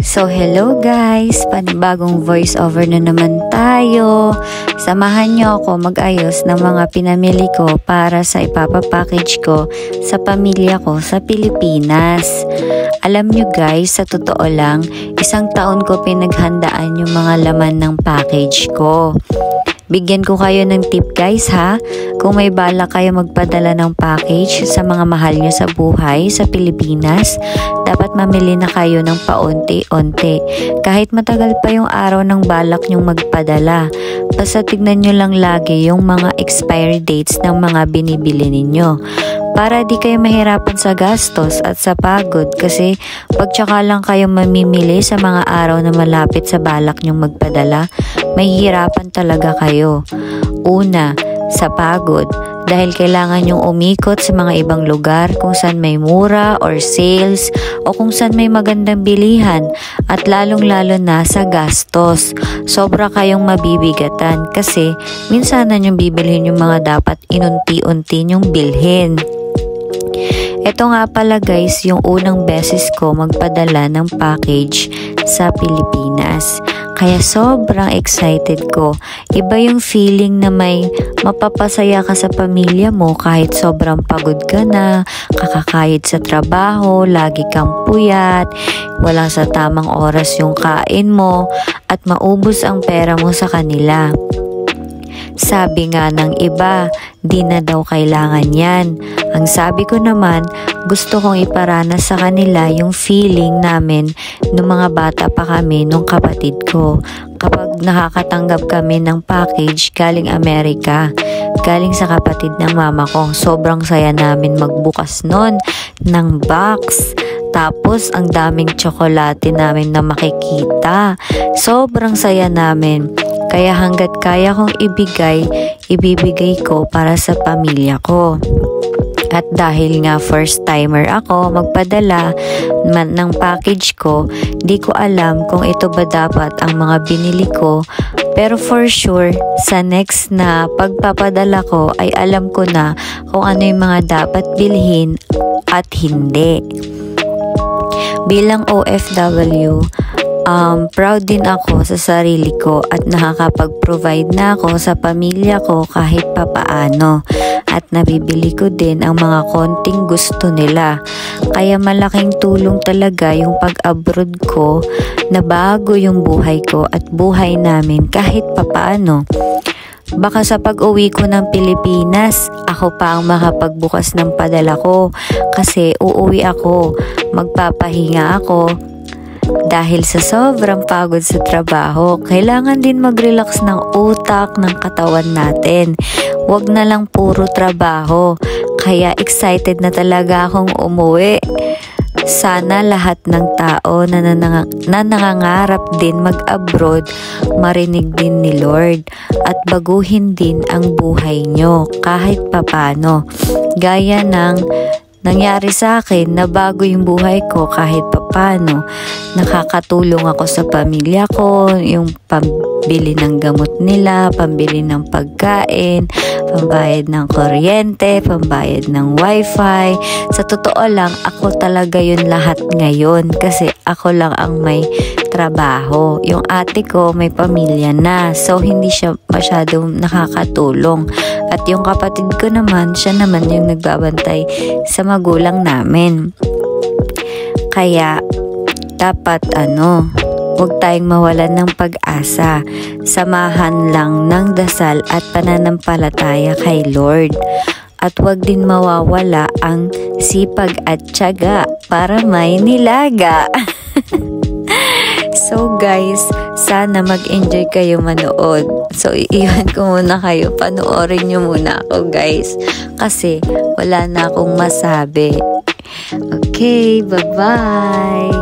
So hello guys, panibagong voice over na naman tayo. Samahan nyo ako mag-ayos ng mga pinamili ko para sa ipapapackage ko sa pamilya ko sa Pilipinas. Alam nyo guys, sa totoo lang, 1 taon ko pinaghandaan yung mga laman ng package ko. Bigyan ko kayo ng tip guys ha, kung may balak kayo magpadala ng package sa mga mahal nyo sa buhay sa Pilipinas, dapat mamili na kayo ng paunti-unti. Kahit matagal pa yung araw ng balak nyong magpadala, basta tignan nyo lang lagi yung mga expiry dates ng mga binibili ninyo. Para di kayo mahirapan sa gastos at sa pagod kasi pag tsaka lang kayo mamimili sa mga araw na malapit sa balak nyong magpadala, mahihirapan talaga kayo. Una, sa pagod dahil kailangan nyong umikot sa mga ibang lugar kung saan may mura or sales o kung saan may magandang bilihan at lalong-lalo na sa gastos. Sobra kayong mabibigatan kasi minsan na nyong bibilhin yung mga dapat inunti-unti nyong bilhin. Ito nga pala guys, yung unang beses ko magpadala ng package sa Pilipinas. Kaya sobrang excited ko. Iba yung feeling na may mapapasaya ka sa pamilya mo kahit sobrang pagod ka na, kakakayod sa trabaho, lagi kang puyat, wala sa tamang oras yung kain mo, at maubos ang pera mo sa kanila. Sabi nga ng iba, di na daw kailangan yan. Ang sabi ko naman, gusto kong iparanas sa kanila yung feeling namin nung mga bata pa kami nung kapatid ko. Kapag nakakatanggap kami ng package galing Amerika, galing sa kapatid ng mama ko, sobrang saya namin magbukas nun ng box. Tapos ang daming tsokolate namin na makikita. Sobrang saya namin. Kaya hanggat kaya kong ibibigay ko para sa pamilya ko. At dahil nga first timer ako magpadala ng package ko, di ko alam kung ito ba dapat ang mga binili ko. Pero for sure, sa next na pagpapadala ko ay alam ko na kung ano yung mga dapat bilhin at hindi. Bilang OFW, proud din ako sa sarili ko at nakakapag-provide na ako sa pamilya ko kahit papaano. At nabibili ko din ang mga konting gusto nila. Kaya malaking tulong talaga yung pag-abroad ko na bago yung buhay ko at buhay namin kahit papaano. Baka sa pag-uwi ko ng Pilipinas, ako pa ang makapagbukas ng padala ko kasi uuwi ako, magpapahinga ako. Dahil sa sobrang pagod sa trabaho, kailangan din mag-relax ng utak, ng katawan natin. Huwag na lang puro trabaho. Kaya excited na talaga akong umuwi. Sana lahat ng tao na nangangarap din mag-abroad, marinig din ni Lord at baguhin din ang buhay nyo kahit papano. Gaya ng nangyari sa akin na bago yung buhay ko kahit papano. Nakakatulong ako sa pamilya ko, yung pambili ng gamot nila, pambili ng pagkain, pambayad ng kuryente, pambayad ng wifi. Sa totoo lang, ako talaga yun lahat ngayon kasi ako lang ang may trabaho. Yung ate ko may pamilya na, so hindi siya masyadong nakakatulong. At yung kapatid ko naman, siya naman yung nagbabantay sa magulang namin. Kaya dapat huwag tayong mawalan ng pag-asa. Samahan lang ng dasal at pananampalataya kay Lord. At huwag din mawawala ang sipag at tiyaga para may nilaga. So guys, sana mag-enjoy kayo manood. So iiwan ko muna kayo, panoorin nyo muna ako guys. Kasi wala na akong masabi. Okay, bye-bye!